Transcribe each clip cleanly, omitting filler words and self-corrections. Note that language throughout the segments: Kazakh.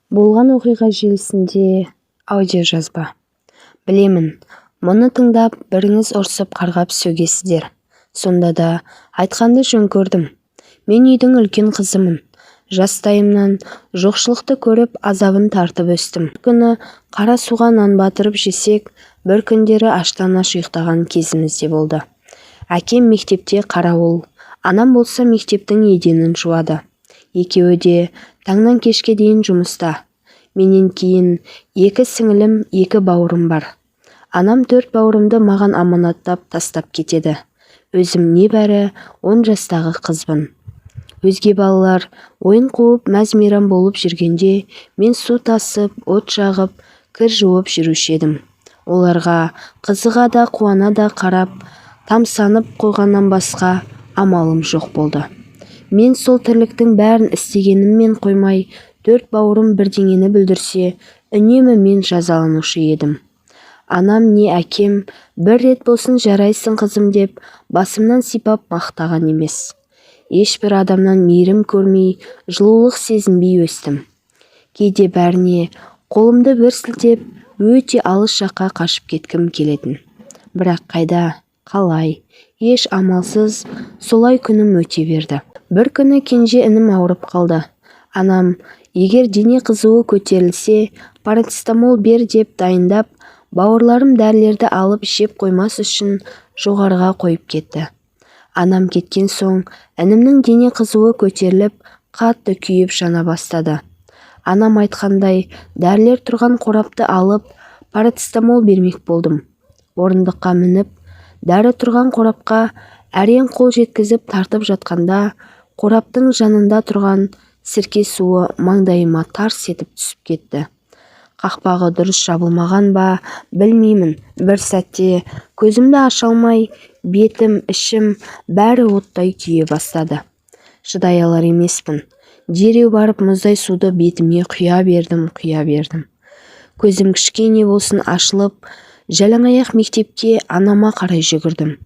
Болған оқиға желісінде аудиожазба. Білемін, мұны тыңдап біріңіз ұрсып қарғап сөгесіздер. Сонда да айтқанды жөн көрдім. Мен үйдің үлкен қызымын. Жастайымнан жоқшылықты көріп азабын тартып өстім. Bir күні қара суға нан батырып жесек, бір күндері аштан-аш ұйықтаған кезіміз де болды. Әкем мектепте қарауыл, анам болса мектептің еденін жуады. Екеуі де таңнан кешке дейін жұмыста. Менен кейін екі сіңілім, екі бауырым бар. Анам 4 бауырымды маған аманаттап тастап кетеді. Өзім небәрі 10 жастағы қызбын. Өзге балалар ойын қуып мәз-мейрам болып жүргенде, мен су тасып, от жағып, кір жуып жүруші едім. Оларға қызыға да қуана да қарап, тамсанып қойғаннан басқа амалым жоқ болды. Мен сол тірліктің бәрін істегеніммен қоймай, 4 бауырым бірдеңені бүлдірсе, үнемі мен жазаланушы едім. Анам не әкем бір рет болсын жарайсың қызым деп басымнан сипап мақтаған емес. Ешбір адамнан мейірім көрмей, жылулық сезінбей өстім. Кейде бәріне қолымды бір сілтеп, өте алыс жаққа қашып кеткім келетін. Бірақ қайда, қалай, еш амалсыз солай күнім өте берді. Bir күні кенже інім ауырып қалды. Анам, егер дене қызуы көтерілсе, парацетамол бер деп дайындап, бауырларым дәрілерді алып жеп қоймас үшін жоғарыға қойып кетті. Анам кеткен соң, інімнің дене қызуы көтеріліп, қатты күйіп жана бастады. Анам айтқандай, дәрілер тұрған қорапты алып, парацетамол бермек болдым. Орындыққа мініп, дәрі тұрған қорапқа әрең қол жеткізіп тартып жатқанда, қораптың жанында тұрған сірке суы маңдайыма тарс етіп түсіп кетті. Қақпағы дұрыс жабылмаған ба, білмеймін. Bir сәтте көзімді аша алмай, бетім, ішім бәрі оттай күйе бастады. Шыдай алар емеспін. Дереу барып мұздай суды бетіме құя бердім. Көзім кішкене болсын ашылып, жалаңаяқ мектепке анама қарай жүгірдім.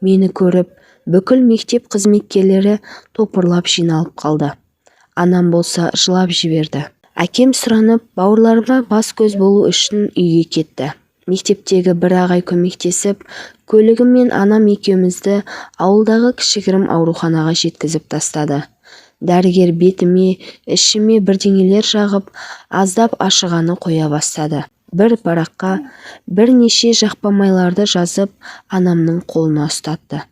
Мені көріп, бүкіл мектеп қызметкерлері топырлап жиналып қалды. Анам болса жылап жіберді. Әкем сұранып, бауырларыма бас көз болу үшін үйге кетті. Мектептегі бір ағай көмектесіп, көлігіммен анам екеумізді ауылдағы кішігірім ауруханаға жеткізіп тастады. Дәрігер бетіме, ішіме бірдеңелер жағып, аздап ашығаны қоя бастады. Bir параққа бірнеше жақпамайларды жазып, анамның қолына ұстатты.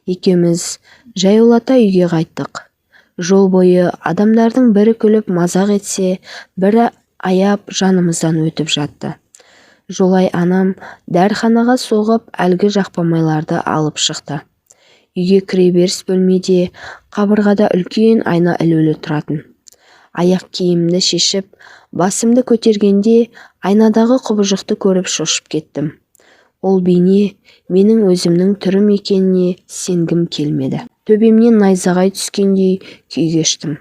Екеуміз жаяулата үйге қайттық. Жол бойы адамдардың бірі күліп мазақ етсе, бірі аяп жанымыздан өтіп жатты. Жолай анам дәріханаға соғып, әлгі жақпамайларды алып шықты. Үйге кіреберіс бөлмеде қабырғада үлкен айна ілулі тұратын. Аяқ киімімді шешіп, басымды көтергенде айнадағы құбыжықты көріп шошып кеттім. Ол бейне менің өзімнің түрім екеніне сенгім келмеді. Төбемнен найзағай түскендей күй кештім.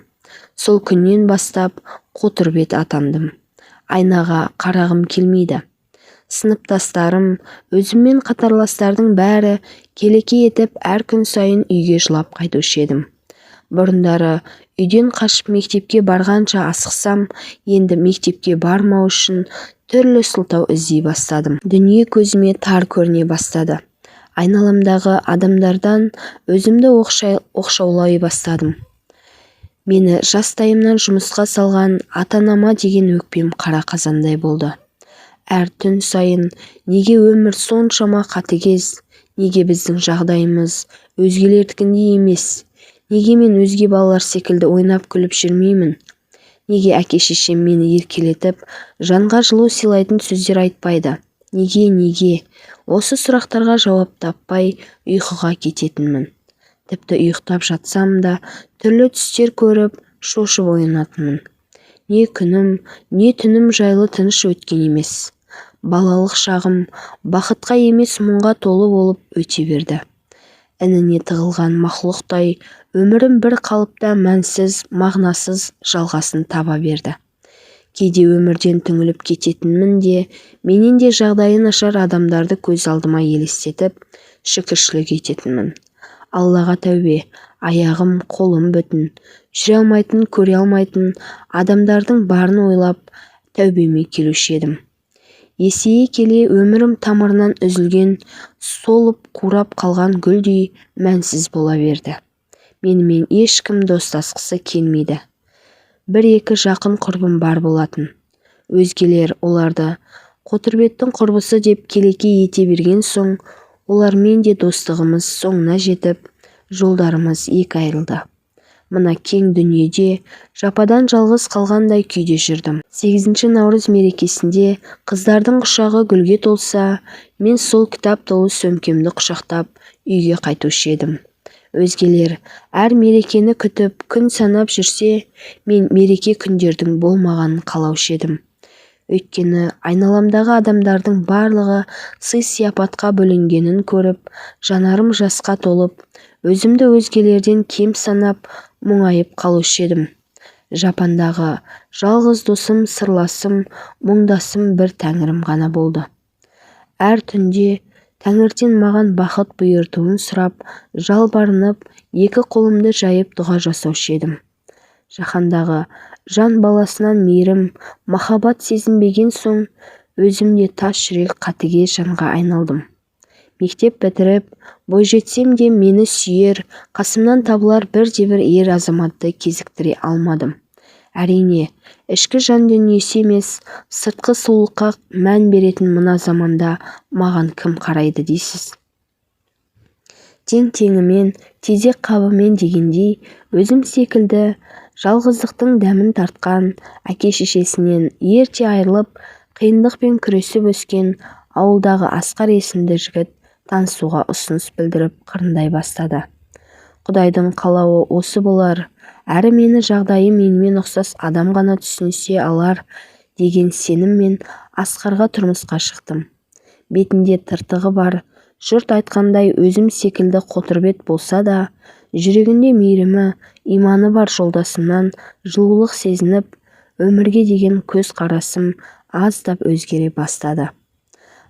Сол күннен бастап қотыр бет атандым. Айнаға қарағым келмейді. Сыныптастарым, өзіммен қатарластардың бәрі келеке етіп әр күн сайын үйге жылап қайтушы едім. Бұрындары үйден қашып мектепке барғанша асықсам, енді мектепке бармау үшін түрлі сылтау іздей бастадым. Дүние көзіме тар көріне бастады. Айналамдағы адамдардан өзімді оқшаулай бастадым. Мені жастайымнан жұмысқа салған ата-анама деген өкпем қара қазандай болды. Әр түн сайын неге өмір соншама қатыгез, неге біздің жағдайымыз өзгелердікіндей емес, неге мен өзге балалар секілді ойнап күліп жүрмеймін, неге әке-шешем мені еркелетіп, жанға жылу сыйлайтын сөздер айтпайды, неге, осы сұрақтарға жауап таппай ұйқыға кететінмін. Тіпті ұйықтап жатсам да түрлі түстер көріп, шошып оянатынмын. Не күнім, не түнім жайлы тыныш өткен емес. Балалық шағым бақытқа емес мұңға толы болып өте берді. Ініне тығылған мақұлықтай өмірім бір қалыпта мәнсіз, мағынасыз жалғасын таба берді. Кейде өмірден түңіліп кететінмін де, менен де жағдайы нашар адамдарды көз алдыма елестетіп, шүкіршілік ететінмін. Аллаға тәубе, аяғым, қолым бүтін. Жүре алмайтын, көре алмайтын адамдардың барын ойлап тәубеме келуші едім. Есейе келе өмірім тамырынан үзілген, солып қурап қалған гүлдей мәнсіз бола берді. Менімен ешкім достасқысы келмейді. Бір-екі жақын құрбым бар болатын. Өзгелер оларды Қотырбеттің құрбысы деп келеке ете берген соң, олармен де достығымыз соңына жетіп, жолдарымыз екі айырылды. Мына кең дүниеде жападан жалғыз қалғандай күйде жүрдім. 8 наурыз мерекесінде қыздардың құшағы гүлге толса, мен сол кітап толы сөмкемді құшақтап үйге қайтушы едім. Өзгелер әр мерекені күтіп, күн санап жүрсе, мен мереке күндердің болмағанын қалаушы едім. Өйткені айналамдағы адамдардың барлығы сый-сияпатқа бөленгенін көріп, жанарым жасқа толып, өзімді өзгелерден кем санап, мұңайып қалушы едім. Жапандағы жалғыз досым, сырласым, мұңдасым бір тәңірім ғана болды. Әр түнде тәңірден маған бақыт бұйыртуын сұрап, жалбарынып, екі қолымды жайып дұға жасаушы едім. Жаһандағы жан баласынан мейірім, махаббат сезінбеген соң, өзімде тас жүрек қатыгез жанға айналдым. Мектеп бітіріп, бойжетсем де мені сүйер, қасымнан табылар бірде-бір ер азаматты кезіктіре алмадым. Әрине, ішкі жан дүниесі емес, сыртқы сұлулыққа мән беретін мына заманда маған кім қарайды дейсіз? Тең-теңімен, тезек қабымен дегендей, өзім секілді жалғыздықтың дәмін тартқан, әке-шешесінен ерте айырылып, қиындықпен күресіп өскен ауылдағы Асқар есімді жігіт танысуға ұсыныс білдіріп қырындай бастады. Құдайдың қалауы осы болар, әрі мені жағдайы менімен ұқсас адам ғана түсінісе алар деген сеніммен Асқарға тұрмысқа шықтым. Бетінде тыртығы бар, жұрт айтқандай өзім секілді Қотырбет болса да, жүрегінде мейірімі, иманы бар жолдасымнан жылулық сезініп, өмірге деген көз қарасым аздап өзгере бастады.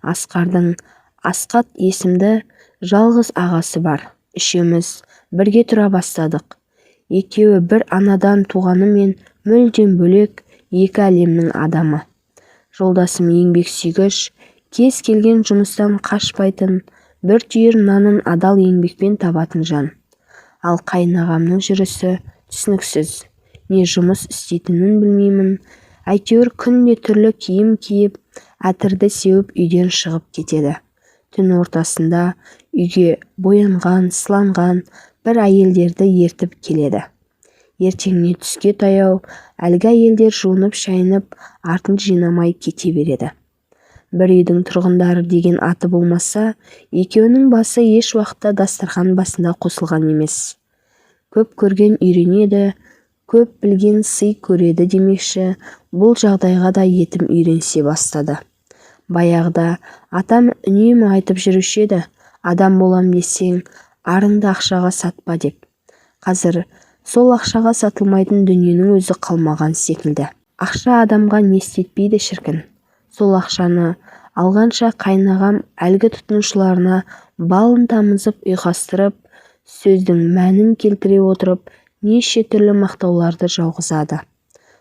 Асқардың Асқат есімді жалғыз ағасы бар. Үшеуміз бірге тұра бастадық. Екеуі бір анадан туғанымен мүлдем бөлек екі әлемнің адамы. Жолдасым еңбек сүйгіш, кез келген жұмыстан қашпайтын, бір түйір нанын адал еңбекпен табатын жан. Ал қайынағамның жүрісі түсініксіз. Не жұмыс істейтінін білмеймін. Әйтеуір күнде түрлі киім киіп, әтірді сеуіп үйден шығып кетеді. Түн ортасында үйге боянған, сыланған бір әйелдерді ертіп келеді. Ертеңіне түске таяу, әлгі әйелдер жуынып шайынып, артын жинамай кете береді. Бір үйдің тұрғындары деген аты болмаса, екеуінің басы еш уақытта дастархан басында қосылған емес. Көп көрген үйренеді, көп білген сый көреді демекші, бұл жағдайға да етім үйренсе бастады. Баяғыда атам үнемі айтып жүруші еді, адам болам десең, арыңды ақшаға сатпа деп. Қазір сол ақшаға сатылмайтын дүниенің өзі қалмаған секілді. Ақша адамға не істетпейді шіркін. Сол ақшаны алғанша қайнағам әлгі тұтынушыларына балын тамызып ұйқастырып, сөздің мәнін келтіре отырып, неше түрлі мақтауларды жауғызады.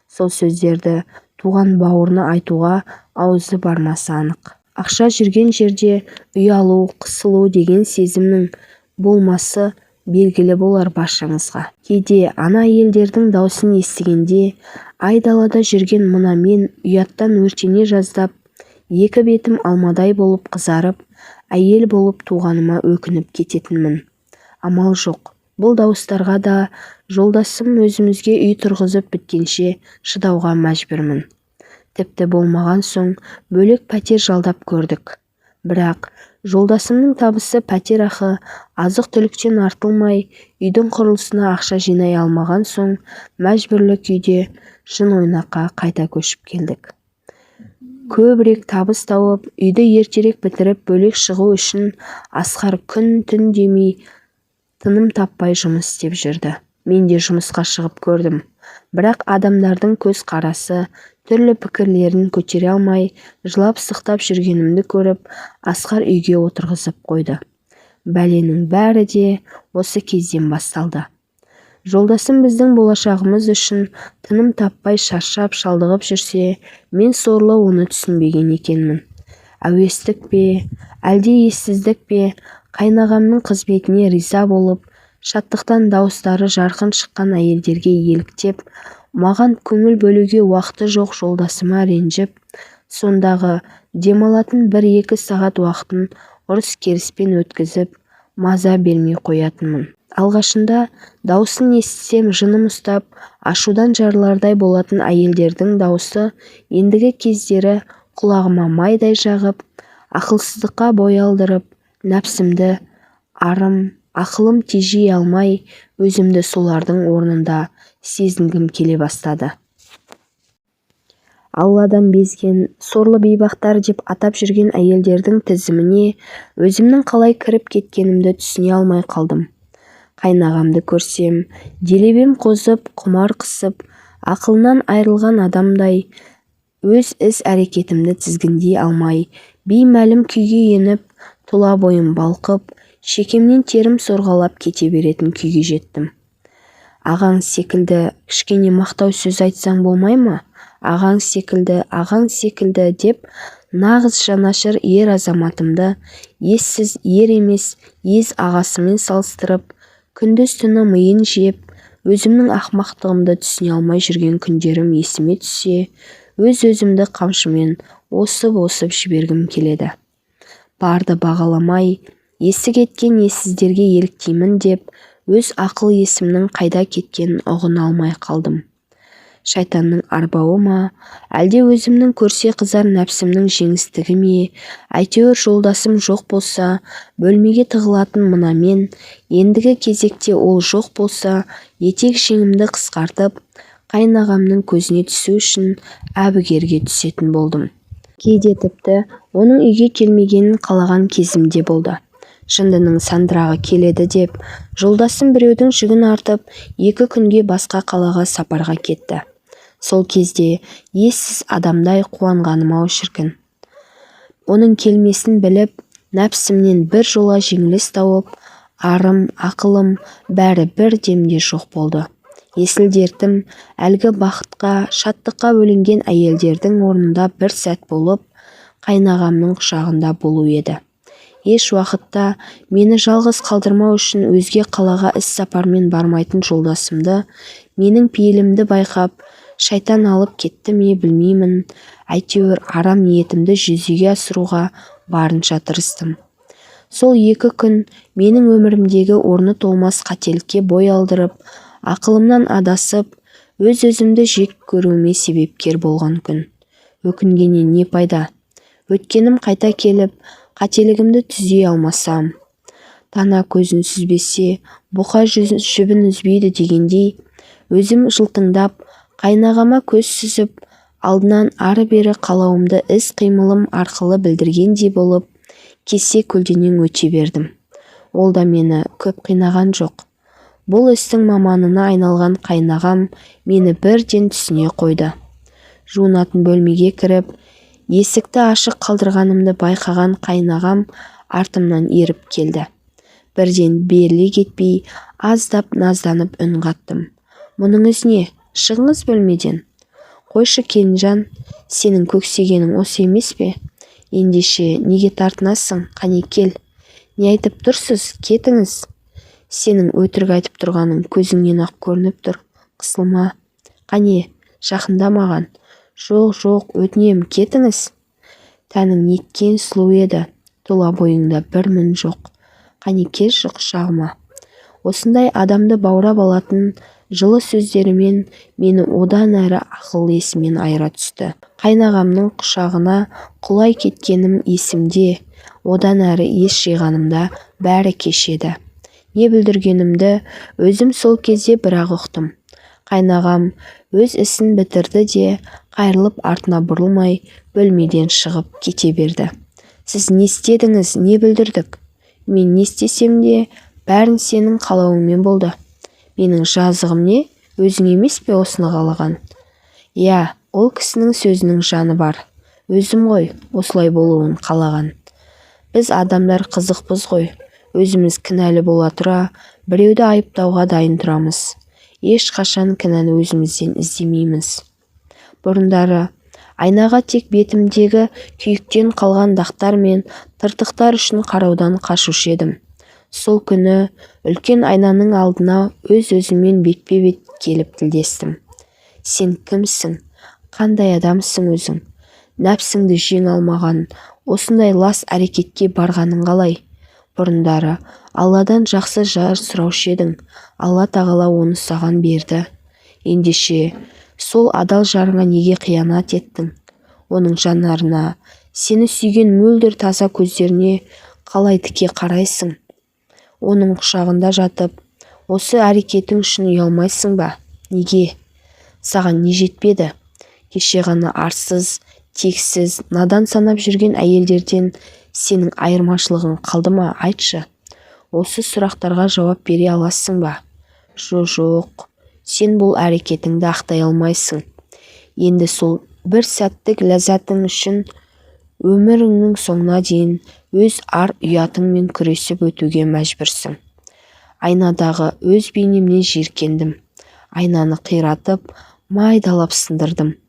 Сол сөздерді туған бауырына айтуға аузы бармасы анық. Ақша жүрген жерде ұялу, қысылу деген сезімнің болмасы белгілі болар баршаңызға. Кейде ана әйелдердің даусын естігенде, айдалада жүрген мына мен ұяттан өртене жаздап, екі бетім алмадай болып қызарып, әйел болып туғаныма өкініп кететінмін. Амал жоқ, бұл дауыстарға да жолдасым өзімізге үй тұрғызып біткенше шыдауға мәжбүрмін. Тіпті болмаған соң бөлек пәтер жалдап көрдік. Бірақ жолдасымның табысы пәтерақы азық-түліктен артылмай, үйдің құрылысына ақша жинай алмаған соң мәжбүрлі күйде жын ойнаққа қайта көшіп келдік. Көбірек табыс тауып, үйді ертерек бітіріп бөлек шығу үшін Асқар күн-түн демей, тыным таппай жұмыс істеп жүрді. Мен де жұмысқа шығып көрдім. Бірақ адамдардың көз қарасы, түрлі пікірлерін көтере алмай, жылап сықтап жүргенімді көріп, Асқар үйге отырғызып қойды. Бәленің бәрі де осы кезден басталды. Жолдасым біздің болашағымыз үшін тыным таппай шаршап шалдығып жүрсе, мен сорлы оны түсінбеген екенмін. Әуестік пе, әлде ессіздік пе, қайнағамның қызметіне риза болып, шаттықтан дауыстары жарқын шыққан әйелдерге еліктеп, маған көңіл бөлуге уақыты жоқ жолдасыма ренжіп, сондағы демалатын 1-2 сағат уақытын ұрыс-керіспен өткізіп, маза бермей қоятынмын. Алғашында дауысын естісем жыным ұстап, ашудан жарылардай болатын әйелдердің дауысы ендігі кездері құлағыма майдай жағып, ақылсыздыққа бой алдырып, нәпсімді ақылым тежей алмай, өзімді солардың орнында сезінгім келе бастады. Алладан безген, сорлы бейбақтар деп атап жүрген әйелдердің тізіміне өзімнің қалай кіріп кеткенімді түсіне алмай қалдым. Қайнағамды көрсем, делебем қозып, құмар қысып, ақылынан айырылған адамдай, өз іс-әрекетімді тізгіндей алмай, беймәлім күйге еніп, тұла бойым балқып, шекемнен терім сорғалап кете беретін күйге жеттім. Ағаң секілді кішкене мақтау сөз айтсаң болмай ма? Ағаң секілді деп, нағыз жанашыр ер азаматымды ессіз ер емес, ез ағасымен салыстырып, күндіз-түні миын жеп, өзімнің ақымақтығымды түсіне алмай жүрген күндерім есіме түссе, өз-өзімді қамшымен осып жібергім келеді. Барды бағаламай, есі кеткен ессіздерге еліктеймін деп, өз ақыл есімнің қайда кеткенін ұғына алмай қалдым. Шайтанның арбауы ма, әлде өзімнің көрсе қызар нәпсімнің жеңістігі ме, әйтеуір жолдасым жоқ болса, бөлмеге тығылатын мына мен, ендігі кезекте ол жоқ болса, етек-жеңімді қысқартып, қайнағамның көзіне түсу үшін әбігерге түсетін болдым. Кейде тіпті оның үйге келмегенін қалаған кезімде болды. Жындының сандырағы келеді деп, жолдасым біреудің жүгін артып, 2 күнге басқа қалаға сапарға кетті. Сол кезде ессіз адамдай қуанғаным-ау шіркін. Оның келмесін біліп, нәпсімнен бір жола жеңіліс тауып, арым, ақылым бәрі бір демде жоқ болды. Есіл дертім әлгі бақытқа, шаттыққа бөленген әйелдердің орнында бір сәт болып, қайнағамның құшағында болу еді. Еш уақытта мені жалғыз қалдырмау үшін өзге қалаға іс-сапармен бармайтын жолдасымды, менің пейілімді байқап, шайтан алып кетті ме білмеймін, әйтеуір арам ниетімді жүзеге асыруға барынша тырыстым. Сол 2 күн менің өмірімдегі орны толмас қателікке бой алдырып, ақылымнан адасып, өз-өзімді жек көруіме себепкер болған күн. Өкінгеннен не пайда? Өткенім қайта келіп, қателігімді түзей алмасам. Тана көзін сүзбесе, бұқа жібін үзбейді дегендей, өзім жылтыңдап, қайнағама көз сүзіп, алдынан ары-бері қалауымды іс-қимылым арқылы білдіргендей болып, кесе көлденең өте бердім. Ол да мені көп қинаған жоқ. Бұл істің маманына айналған қайнағам мені бірден түсіне қойды. Жуынатын бөлмеге кіріп, есікті ашық қалдырғанымды байқаған қайнағам артымнан еріп келді. Бірден беріле кетпей, аздап назданып үн қаттым. Мұныңыз не? Шығыңыз бөлмеден. Қойшы Келінжан, сенің көксегенің осы емес пе? Ендеше неге тартынасың? Қане кел. Не айтып тұрсыз? Кетіңіз. Сенің өтірік айтып тұрғаның көзіңнен ақ көрініп тұр. Қысылма. Қане, жақында маған. Жоқ, өтінем, кетіңіз. Тәнің неткен сұлу еді. Тұла бойыңда бір мін жоқ. Қане келші құшағыма. Осындай адамды баурап алатын жылы сөздерімен мені одан әрі ақыл есіммен айыра түсті. Қайнағамның құшағына құлай кеткенім есімде, одан әрі ес жиғанымда бәрі кешеді. Не бүлдіргенімді өзім сол кезде бірақ ұқтым. Қайнағам өз ісін бітірді де, қайрылып артына бұрылмай, бөлмеден шығып кете берді. Сіз не істедіңіз, не бүлдірдік? Мен не істесем де, бәрін сенің қалауыңмен болды. Менің жазығым не? Өзің емес пе осыны қалаған? Я, ол кісінің сөзінің жаны бар. Өзім ғой осылай болуын қалаған. Біз адамдар қызықпыз ғой. өзіміз кінәлі бола тұра біреуді айыптауға дайын тұрамыз. Ешқашан кінәні өзімізден іздемейміз. Бұрындары айнаға тек бетімдегі күйіктен қалған дақтар мен тыртықтар үшін қараудан қашушы едім. Сол күні үлкен айнаның алдына өз-өзімен бетпе-бет келіп тілдестім. Сен кімсің? Қандай адамсың өзің? Нәпсіңді жеңе алмаған, осындай лас әрекетке барғаның қалай? Бұрындары Алладан жақсы жар сұраушы едің, Алла тағала оны саған берді. Ендеше сол адал жарыңа неге қиянат еттің? Оның жанарына, сені сүйген мөлдір таза көздеріне қалай тіке қарайсың? Оның құшағында жатып, осы әрекетің үшін ұялмайсың ба? Неге? Саған не жетпеді? Кеше ғана арсыз, тексіз, надан санап жүрген әйелдерден сенің айырмашылығың қалды ма? Айтшы. Осы сұрақтарға жауап бере аласың ба? Жоқ, сен бұл әрекетіңді ақтай алмайсың. Енді сол бір сәттік ләззатың үшін өміріңнің соңына дейін өз ар-ұятыңмен күресіп өтуге мәжбүрсің. Айнадағы өз бейнемнен жиіркендім. Айнаны қиратып, майдалап сындырдым.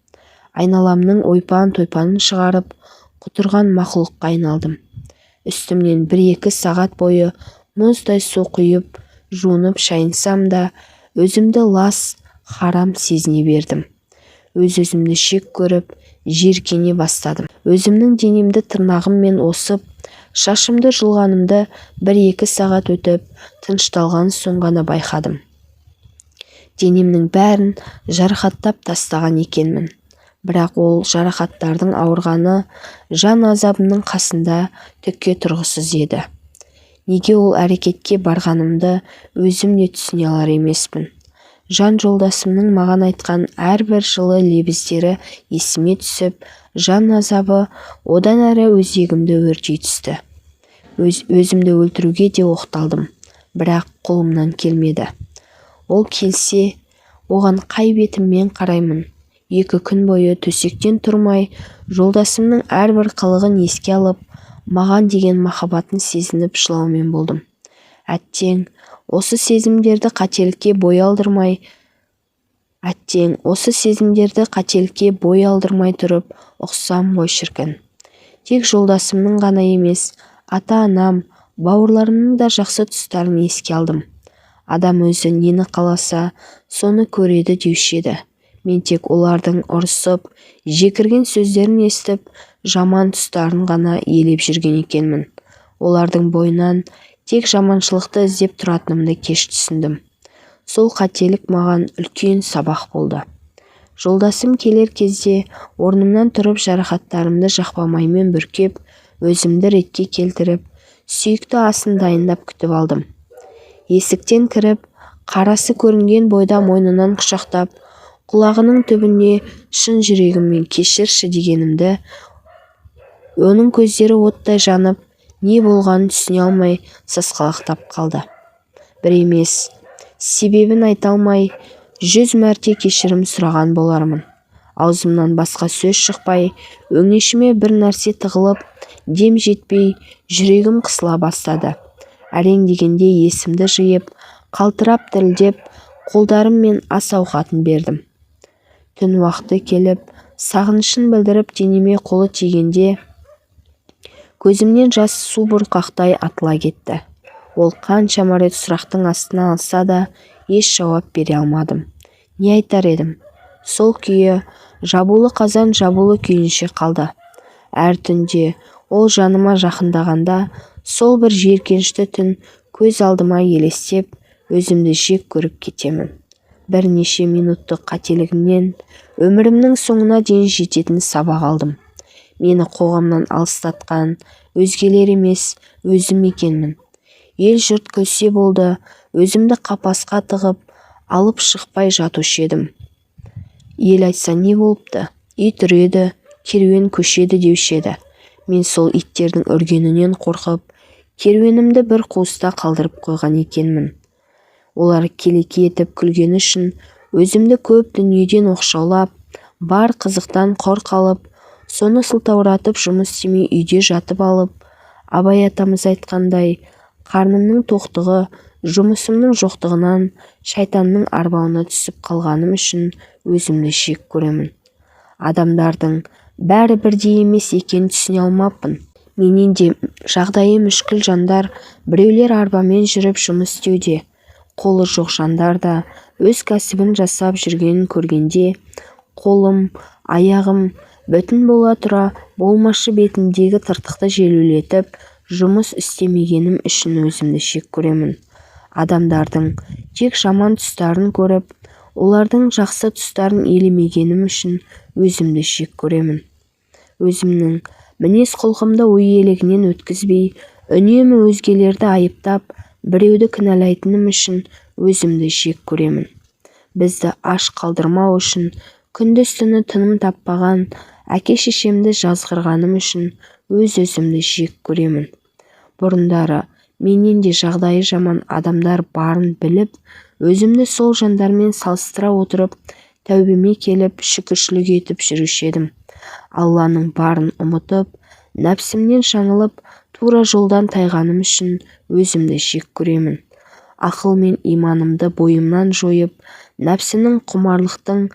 Айналамның ойпан-тойпанын шығарып, құтырған мақұлыққа айналдым. Үстімнен 1-2 сағат бойы мұздай су құйып, жуынып шайынсам да, өзімді лас, харам сезіне бердім. Өз-өзімді шек көріп, жиіркене бастадым. Өзімнің денемді тырнағыммен осып, шашымды жұлғанымды 1-2 сағат өтіп, тынышталған соң ғана байқадым. Денемнің бәрін жарақаттап тастаған екенмін. Бірақ ол жарақаттардың ауырғаны жан азабымның қасында түкке тұрғысыз еді. Неге ол әрекетке барғанымды өзім де түсіне алар емеспін. Жан жолдасымның маған айтқан әрбір жылы лебіздері есіме түсіп, жан азабы одан әрі өзегімді өртей түсті. Өзімді өлтіруге де оқталдым, бірақ қолымнан келмеді. Ол келсе, оған қай бетіммен қараймын? 2 күн бойы төсектен тұрмай, жолдасымның әрбір қылығын еске алып, маған деген махаббатын сезініп жылаумен болдым. Әттең, осы сезімдерді қателікке бой алдырмай тұрып, ұқсам ғой шіркін. Тек жолдасымның ғана емес, ата-анам, бауырларымның да жақсы тұстарын еске алдым. Адам өзі нені қаласа, соны көреді деуші еді. Мен тек олардың ұрысып, жекірген сөздерін естіп, жаман тұстарын ғана елеп жүрген екенмін. Олардың бойынан тек жаманшылықты іздеп тұратынымды кеш түсіндім. Сол қателік маған үлкен сабақ болды. Жолдасым келер кезде орнымнан тұрып жарақаттарымды жақпамаймен бүркеп, өзімді ретке келтіріп, сүйікті асын дайындап күтіп алдым. Есіктен кіріп, қарасы көрінген бойда мойнынан құшақтап, құлағының түбіне шын жүрегіммен кешірші дегенімді, оның көздері оттай жанып, не болғанын түсіне алмай сасқалақтап қалды. Бір емес, себебін айта алмай, 100 мәрте кешірім сұраған болармын. Аузымнан басқа сөз шықпай, өңешіме бір нәрсе тығылып, дем жетпей, жүрегім қысыла бастады. Әрең дегенде есімді жиып, қалтырап дірілдеп, қолдарыммен ас ауқатын бердім. Түн уақыты келіп, сағынышын білдіріп денеме қолы тигенде, көзімнен жас су бұрқақтай атыла кетті. Ол қаншама рет сұрақтың астына алса да, еш жауап бере алмадым. Не айтар едім? Сол күйі, жабулы қазан жабулы күйінше қалды. Әр түнде ол жаныма жақындағанда, сол бір жиіркенішті түн көз алдыма елестеп, өзімді жек көріп кетемін. Бірнеше минуттық қателігімнен өмірімнің соңына дейін жететін сабақ алдым. Мені қоғамнан алыстатқан өзгелер емес, өзім екенмін. Ел жұрт күлсе болды, өзімді қапасқа тығып, алып шықпай жатушы едім. Ел айтса не болыпты? Ит үреді, керуен көшеді деуші еді. Мен сол иттердің үргенінен қорқып, керуенімді бір қуыста қалдырып қойған екенмін. Олар келеке етіп күлгені үшін өзімді көп дүниеден оқшаулап, бар қызықтан құр қалып, соны сылтауратып жұмыс істемей үйде жатып алып, Абай атамыз айтқандай, Қарнымның тоқтығы, жұмысымның жоқтығынан, шайтанның арбауына түсіп қалғаным үшін өзімді шек көремін. Адамдардың бәрі бірдей емес екенін түсіне алмаппын. Менен де жағдайы мүшкіл жандар, біреулер арбамен жүріп жұмыс істеуде, қолы жоқ жандар да өз кәсібін жасап жүргенін көргенде, қолым, аяғым бүтін бола тұра болмашы бетіндегі тыртықты желеулетіп жұмыс істемегенім үшін өзімді шек көремін. Адамдардың тек жаман тұстарын көріп, олардың жақсы тұстарын елемегенім үшін өзімді шек көремін. Өзімнің мінез-құлқымды ой елегінен өткізбей, үнемі өзгелерді айыптап, біреуді кінәлайтыным үшін өзімді шек көремін. Бізді аш қалдырмау үшін күндіз-түні тыным таппаған әке-шешемді жазғырғаным үшін өз-өзімді шек көремін. Бұрындары менен де жағдайы жаман адамдар барын біліп, өзімді сол жандармен салыстыра отырып, тәубеме келіп, шүкіршілік етіп жүруші едім. Алланың барын ұмытып, нәпсімнен жаңылып, тура жолдан тайғаным үшін өзімді шек көремін. Ақыл мен иманымды бойымнан жойып, нәпсінің құмарлықтың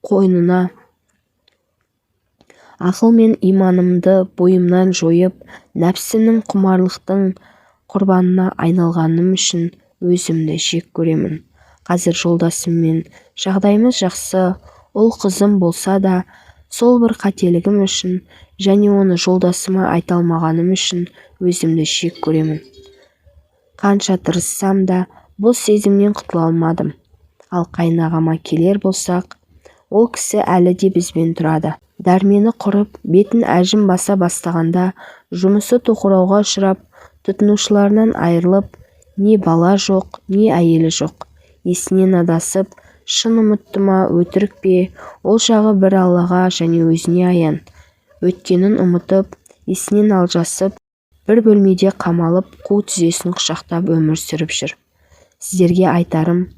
қойнына құрбанына айналғаным үшін өзімді шек көремін. Қазір жолдасыммен жағдайымыз жақсы, ұл-қызым болса да, сол бір қателігім үшін және оны жолдасыма айта алмағаным үшін өзімді шек көремін. Қанша тырыссам да бұл сезімнен құтыла алмадым. Ал қайнағама келер болсақ, ол кісі әлі де бізбен тұрады. Дәрмені құрып, бетін әжім баса бастағанда, жұмысы тоқырауға ұшырап, тұтынушыларынан айырылып, не бала жоқ, не әйелі жоқ. Есінен адасып, шын ұмытты ма, өтірік пе, ол жағы бір Аллаға және өзіне аян. Өткенін ұмытып, есінен алжасып, бір бөлмеде қамалып, қу тізесін құшақтап өмір сүріп жүр. Сіздерге айтарым,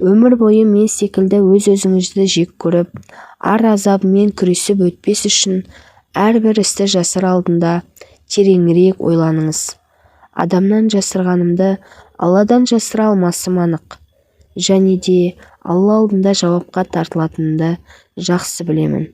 өмір бойы мен секілді өз-өзіңізді жек көріп, ар азабымен күресіп өтпес үшін әрбір істі жасар алдында тереңірек ойланыңыз. Адамнан жасырғанымды Алладан жасыра алмасым анық, және де Алла алдында жауапқа тартылатынымды жақсы білемін.